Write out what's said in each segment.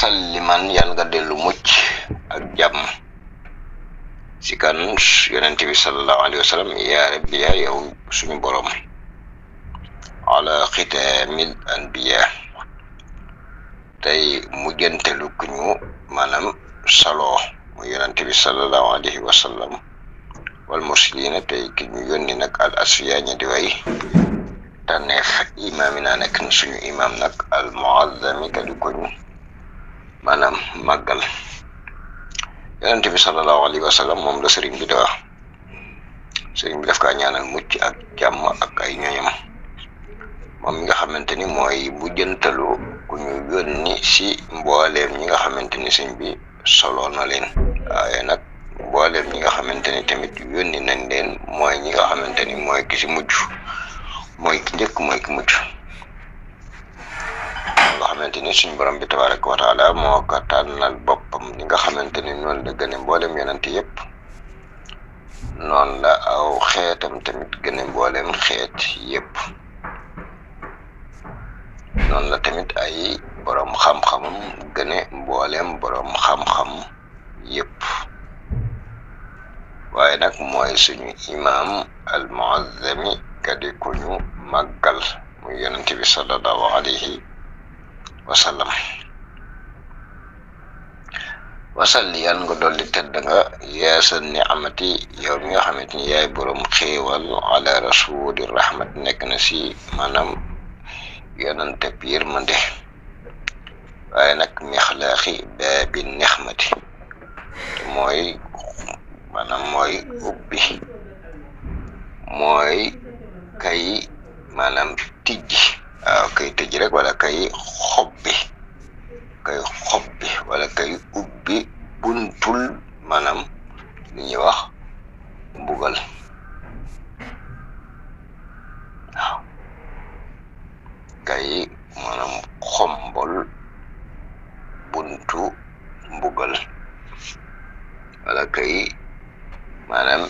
salliman yàlla nga dellu mucc ak jàmm si kan yonent bi sallallahu alayhi wa sallam yaa rabbi ya yow suñu borom ala xitaamil anbiya tey mujjantelu ku ñu maanaam saloo mu yonent bi sallallahu alayhi wa sallam wal mursalina tey ki ñu yónni nag al asfiya ñi di way tànneef imaam yi naa nekk na suñu imaam nag al muazzami ka di ko ñu maanaam màggal yonent bi sallallahu alayhi wa sallam moom la sëriñ bi di wax sëriñ bi daf kaa ñaanal mucc ak jàmm ak ay ñoñam moom mi nga xamante ni mooy bu jëntalu ku ñu yónni si mbooleem ñi nga xamante ni sëñ bi solo na leen waaye nag mbooleem ñi nga xamante ni tamit yónni nañ leen mooy ñi nga xamante ni mooy ki si mujj mooy ki njëkk mooy ki mujj nga xamante ni suñu borom bi tabaraka wa taala moo ko tànnal boppam li nga xamante ni noonu la gëne mboolem yonent yëpp noonu la aw xeetam tamit gëne mboolem xeet yëpp noonu la tamit ay borom xam-xamam gëne mboolem borom xam-xam yëpp waaye nag mooy suñu imaam al muazzami kadi ku ñu màggal muy yonent bi sallallahu alayhi wa sallam wasalli yàlla nga dolli tedd nga yeesal ni amati yow mi nga xamante ni yaay borom xéewal ala rasuli rahmat nekk na si maanaam yonante bi yërmande waaye nag mixlaaxi baabi nixmati te mooy maanaam mooy ubbi mooy kay maanaam tijji waaw kay tëj rek wala kay xobbi wala kay ubbi buntul maanaam li ñuy wax mbugal waaw kay maanaam xombol buntu mbugal wala kay maanaam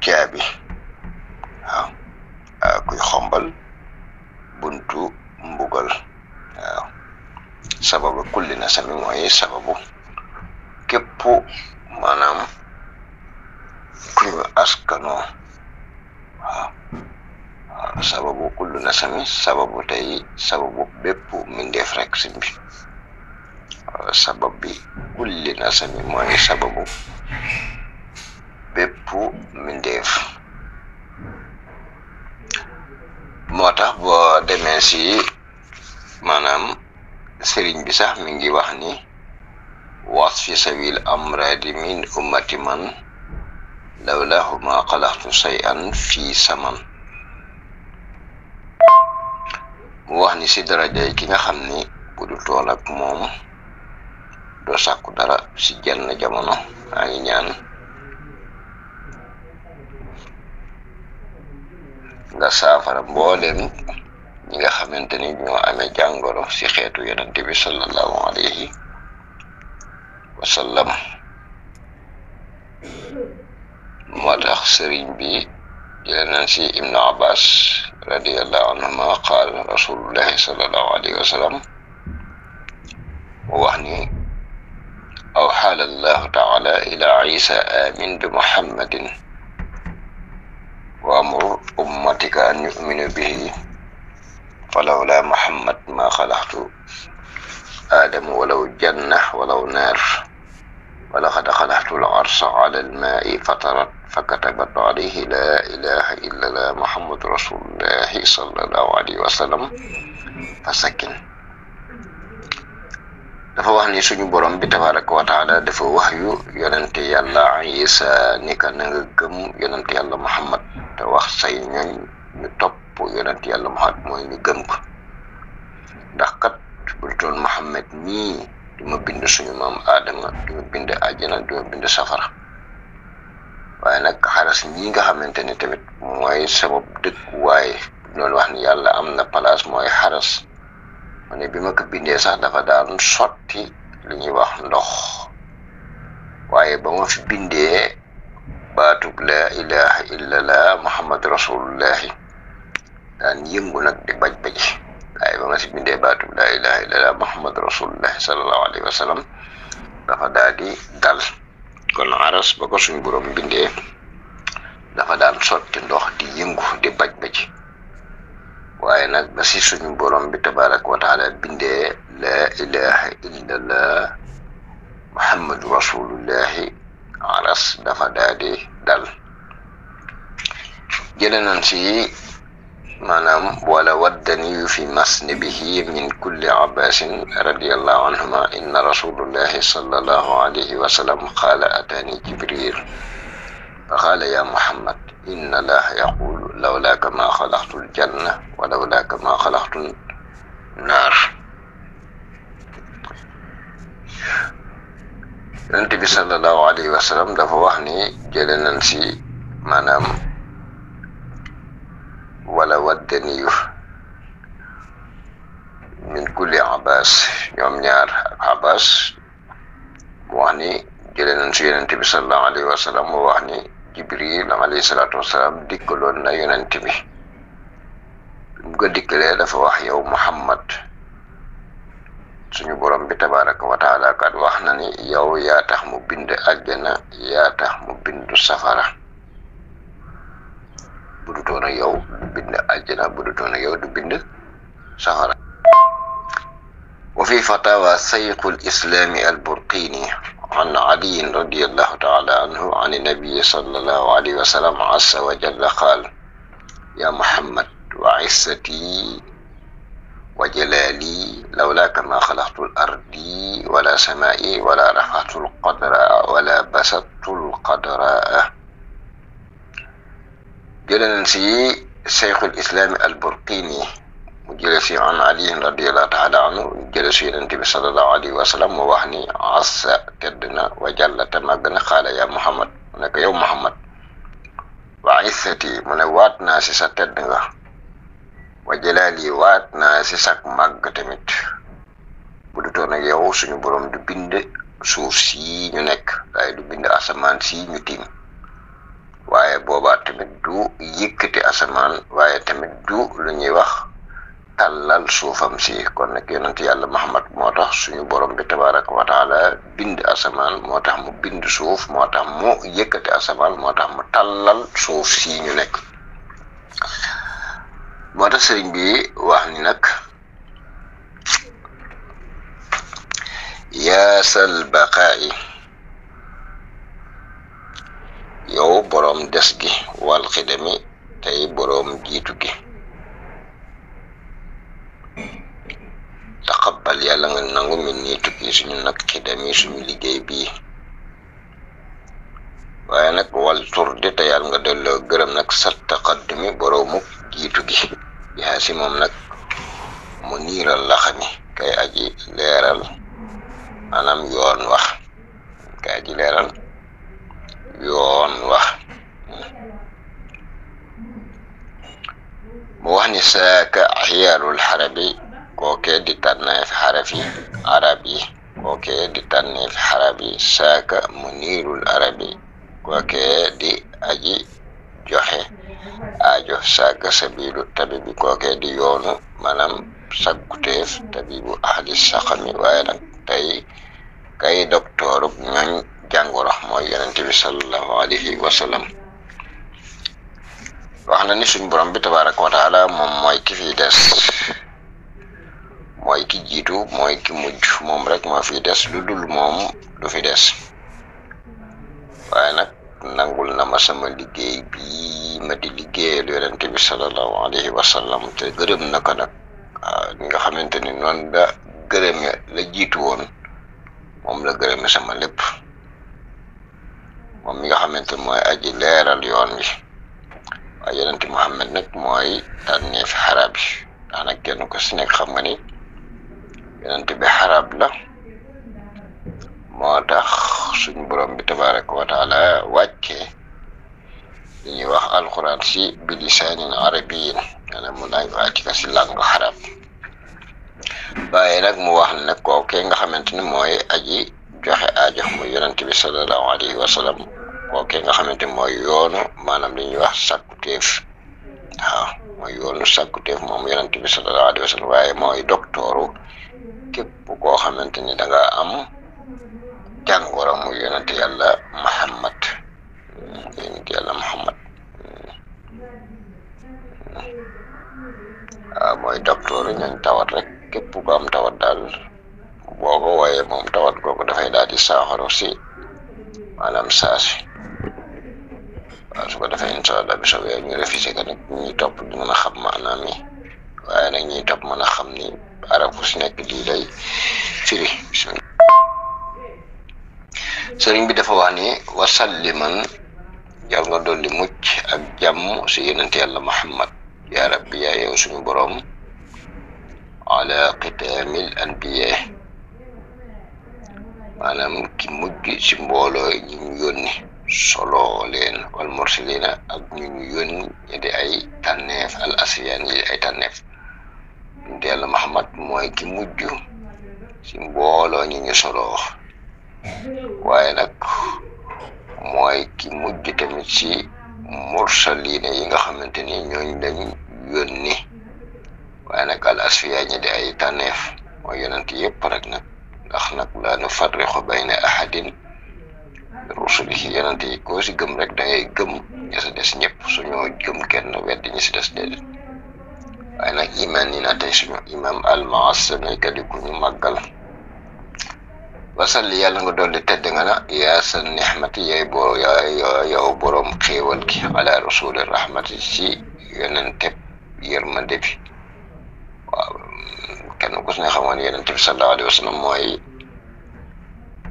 caabi waaw kuy xombal buntu mbugal waaw sababu kulli na sami mooy sababu képp maanaam ku ñu askanoo waaw sababu kulli na sami sababu tey sababu bépp mindeef rek sin bi sabab bi kulli na sami mooy sababu bépp mindeef moo tax boo demee si maanaam sëriñ bi sax mi ngi wax ni wasfi sawil amradi min ummati man lawlahu ma xalaxtu shay'an fi saman mu wax ni si darajay ki nga xam ni bu du toon ak moom doo sàkku dara si jenn jamono maa ngi ñaan nga saafara mbooleem ñi nga xamante ni ñoo amee jàngoro si xeetu yonente bi sallallahu alayhi wa sallam moo tax sëriñ bi jëlee nañ si ibnu abbas radiallahu anhuma qaal rasulullahi sallallahu alayhi wa sallam mu wax ni awxaala allahu taala ila isa amin bi muhammadin wa amur ummatika an yuminu bihi falawla muhammad ma xalaxtu aadama walaw janna walaw naar walaqad xalaxtu al arsa ala almaai fatarat fakatabat alayhi la ilaha illa allah muhammadu rasulullahi sallallahu alayhi wa sallam fasakin dafa wax ni suñu borom bi tabaraka wa taala dafa wax yu yonente yàlla isa ni ka na nga gëm yonente yàlla muhammad te wax say ñooñ ñu topp yonente yàlla muhammad mooy ñu gëm ko ndax kat bul toon muhammad nii du ma bind suñu maam aadama du ma bind àjjana du ma bind safara waaye nag xaras ñi nga xamante ni tamit mooy sabab dëkk waaye loolu wax ni yàlla am na place mooy xaras ma ne bi ma ko bindee sax dafa daan sotti li ñuy wax ndox waaye ba ma fi bindee baatub la ilaha illallah muhammad rasulullahi daan yëngu nag di baj-baji waaye ba ma ma si bindee baatu la ilaha illallah muhammad rasulullah sallallahu alayhi wa sallam dafa daal di dal. kon aras ba ko suñu borom bindee dafa daan sotti ndox di yëngu di baj waaye nag ba si suñu borom bi tabaraka wa taala bindee la ilaha illallah muhammadu rasulullahi aras dafa daal di dal. jële nañ si maanaam wala waddani fi masnibihi min kulli abbasin radiyallahu anhuma inna rasulullahi sallallahu alayhi wa sallam qala atani jibril fa qala ya muhammad inna allaha yaqulu lawlaka ma khalaqtu aljanna wa lawlaka ma khalaqtu an-nar. yonent bi sallallahu alayhi wa sallam dafa wax ni jële nañ si maanaam wala waddaniyu min kulli abbas ñoom ñaar ak abbas mu wax ni jële nañ si yonent bi sallallahu alayhi wa sallam mu wax ni jibril alayhi salatu wasalaam dikkaloon na yonent bi mu ko dikkalee dafa wax yow muhammad suñu borom bi tabaraka wa taala kat wax na ni yow yaa tax mu bind àjjana yaa tax mu bindu safara. bu du toon ak yow du bind àjjana bu du toon ak yow du bind safara. wa fi fatawa saykhul islami al-burqini an ali radiyallahu ta'ala anhu an nabiy sallallahu alayhi wa sallam azza wa jalla qala ya muhammad wa izzati wa jalali lawlaka ma khalaqtu al-ardi wala samai wala rafa'tu al-qadra wala basattu al-qadra. jële nañ si cheikhul islami al-burqini mu jële si an ali radiyallahu ta'ala anhu jële si yonent bi sallallahu alayhi wa sallam mu wax ni asa tedd na wa jalla te màgg na xaala ya muhammad mu ne ko yow muhammad wa izzati mu ne waat naa si sa tedd nga wa jalali waat naa si sak màgg tamit bu du toon ak yow suñu borom du bind suuf si ñu nekk waaye du bind asamaan si ñu tiim waaye boobaa tamit du yëkkati asamaan waaye tamit du lu ñuy wax tàllal suufam si. kon nag yonent yàlla muhammad moo tax suñu borom bi tabaraka wa taala bind asamaan moo tax mu bind suuf moo tax mu yëkkati asamaan moo tax mu tàllal suuf si ñu nekk. moo tax sëriñ bi wax ni nag yaasal baqaa'i yow boroom des gi wal xidami tey boroom jiitu gi taqabbal yàlla nga nangu min nii tukki suñu nag xidami suñu liggéey bii waaye nag wal turdi te yàlla nga delloo gërëm nag sa taqaddumi boroomu jiitu gi yaa si moom nag mu niiral la xami kay aji leeral maanaam yoon wax kay aji leeral yoon wax. mu wax ni saaka xiyaarul xarabi kookee di tànneef xaraf yi arab yi kookee di tànneef xarab yi saaka muniirul arabi kookee di aji joxe aajo saaka sabilu tabibi kookee di yoonu maanaam sagguteef tabibu ahli saxami waaye nag tey kay doktoorub ñooñ jàngoro mooy yonent bi sallallahu alayhi wa sallam. wax na ni suñ borom bi tabaraka wa taala moom mooy ki fi des mooy ki jiitu mooy ki mujj moom rek moo fi des lu dul moom du fi des waaye nag nangul na ma sama liggéey bi ma di liggéeyal yonent bi sallallahu alayhi wa sallam te gërëm na ko nag ñi nga xamante ni noonu la gërëme la jiitu woon moom la gërëme sama lépp moom mi nga xamante mooy aji leeral yoon wi waaye yonent Muhammad nag mooy tànneef xarab yi daanaka kenn ko si nekk xam nga ni yonent bi xarab la moo tax suñu borom bi tabaraka wa taala wàcce li ñuy wax alquran si bi lisaanin arabiyin maanaam mu nañ wàcc ka si langue xarab waaye nag mu wax ne kooke nga xamante ni mooy aji joxe aajo muy yonent bi sallallahu alayhi wa sallam kooke nga xamante mooy yoonu maanaam li ñuy wax sakkuteef waaw mooy yoonu sàkkuteef moom yonent bi sallallahu alayhi wa sallam waaye mooy doktooru képp koo xamante ni da nga am jàngoro muy yonent yàlla Muhammad waaw mooy doktooru ñooñ tawat rek képp ko am tawat daal boo ko wooyee moom tawat googu dafay daal di saaxaro si maanaam saasi waaw su ko defee incha allah bi soobee ñu refusé ko nag ñuy topp di mën a xam maanaam yi waaye nag ñuy topp mën a xam ni arab fu si nekk lii lay firi. sëriñ bi dafa wax ni wasalliman yàlla nga dolli mucc ak jàmm si yonent yàlla Muhammad yaa rabbi yaa yow suñu borom ala qitaamil anbiya maanaam ki mujj si mbooloo ñi ñu yónni solo leen wal mursalina ak ñu ñu yónni ñi di ay tànneef al asiyaan yi ay tànneef yonent yàlla Muhammad mooy ki mujj si mbooloo ñi ñu solo waaye nag mooy ki mujj tamit si mursalina yi nga xamante ni ñooñ lañ yónni waaye nag al asfiya ñi di ay tànneef mooy yonent yëpp rek nag ndax nag la nufarriqu bayna ahadin rusulihi yonent yi koo si gëm rek da ngay gëm ñi si des ñëpp suñoo gëm kenn weddi ñi si des déedéet waaye nag iman ni na tey suñu imam almaasami kadi ku ñu màggal wasalli yàlla nga dolli tedd nga na yaa sa nixmati yow boroom xéewal gi ala rasuli rahmati ci yonente yërmande bi waaw kenn ku si ne xamoon yonente bi sallallahu alayhi wa sallam mooy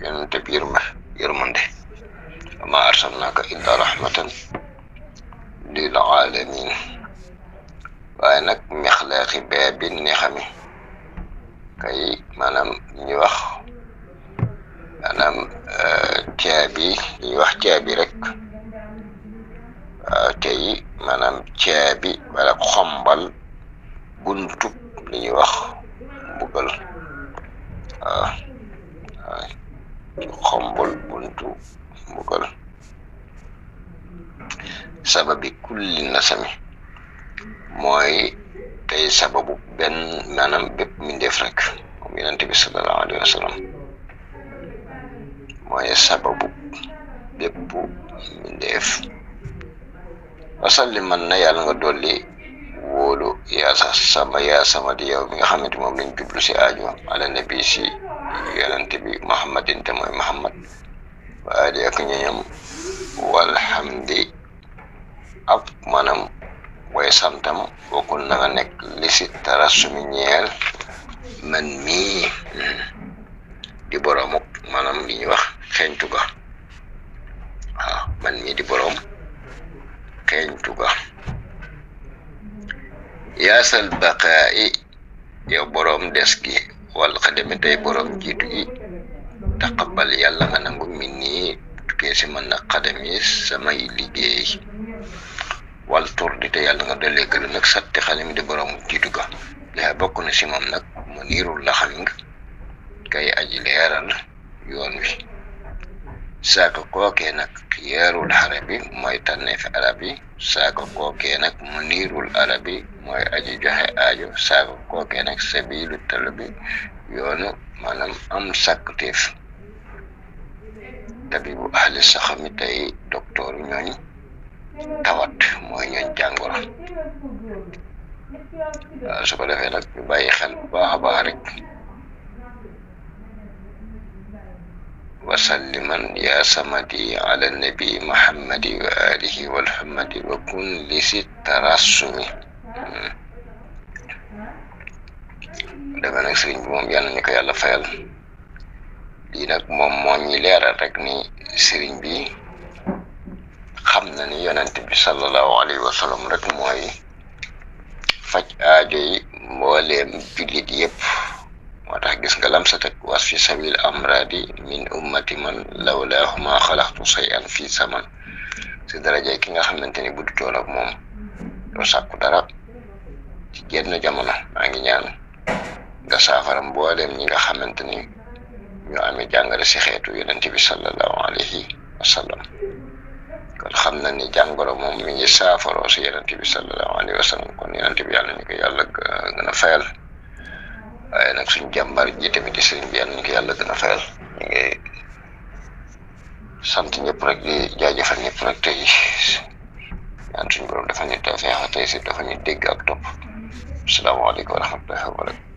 yonente bi yërmande ma arsalnaka illa rahmatan lil alamin waaye nag mexlaaxi baabi nexami kay maanaam ñu wax maanaam caabi ñuy wax caabi rek tey maanaam caabi wala xombal buntu li ñuy wax mbugal waaw xombal buntu mbugal sababi kulli nasami mooy tey sababu benn maanaam bépp mindeef rek moom yonent bi sallallahu alayhi wa sallam mooy sababu bépp mindeef wasalli man na yàlla nga dolli wóolu yaa sama di yow mi nga xamante moom lañ jublu si aajo ala nabi si yonent bi muhammadin te mooy muhammad wa ali ak ñoñam walhamdi ak maanaam way santam bokkul na nga nekk li si tara sumi ñeel man mii di boroom maanaam li ñuy wax xeeñtu ga waaw man mii di boroom xeeñtu ga yaasal baqaa'i yow boroom des gi wal xadami tey boroom jiitu gi taqabbal yàlla nga nangu min nii tukkee si man na xadami samay liggéey wal tur di te yàlla nga dollee gëlu nag satti xalim di boroom jiitu ga yaa bokk na si moom nag mu niirul la xam nga kay aji leeral yoon wi saaka kookee nag yeerul arabi mooy tànneefi arab yi saaka kookee nag mu niirul arabi mooy aji joxe aajo saaka kookee nag sabilu talabi yoonu maanaam am sàkkuteef tabibu ahli saxami tey docteur ñooñ tawat mooy ñooñ jàngoro waaw su ko defee nag ñu bàyyi xel bu baax a baax rek wasalliman ya samadi ala nabi muhammadi wa alihi walhamadi wa kun li si tarassumi dafa nag sëriñ bi moom yàlla ñu ko yàlla fayal lii nag moom moo ñi leeral rek ni sëriñ bi xam na ni yonent bi sallallahu alayhi wa sallam rek mooy faj aajo yi mbooleem jullit yëpp moo tax gis nga lam sa teg was fi sabil amradi min ummati man lawlaahuma xalaxtu shay'an fi saman si daraja ki nga xamante ni bu dutoon ak moom doo sàkku dara ci genn jamono maa ngi ñaan nga saafara mbooleem ñi nga xamante ni ñoo amee jàngale si xeetu yonent bi sallallahu alayhi wa sallam kon xam na ni jàngoro moom mi ngi saafaroo si yonent bi sallallahu alayhi wa sallam kon yonent bi yàlla ni ko yàlla gën a fayal waaye nag suñu jàmbar ji tamit di sëriñ bi yàlla ni ko yàlla gën a fayal ñu ngi sant ñëpp rek di jaajëfal ñëpp rek tey ñaan suñu borom dafa ñu tawfeex tey si dafa ñu dégg ak topp asalaamaaleykum wa rahmatullahi wa barakatuh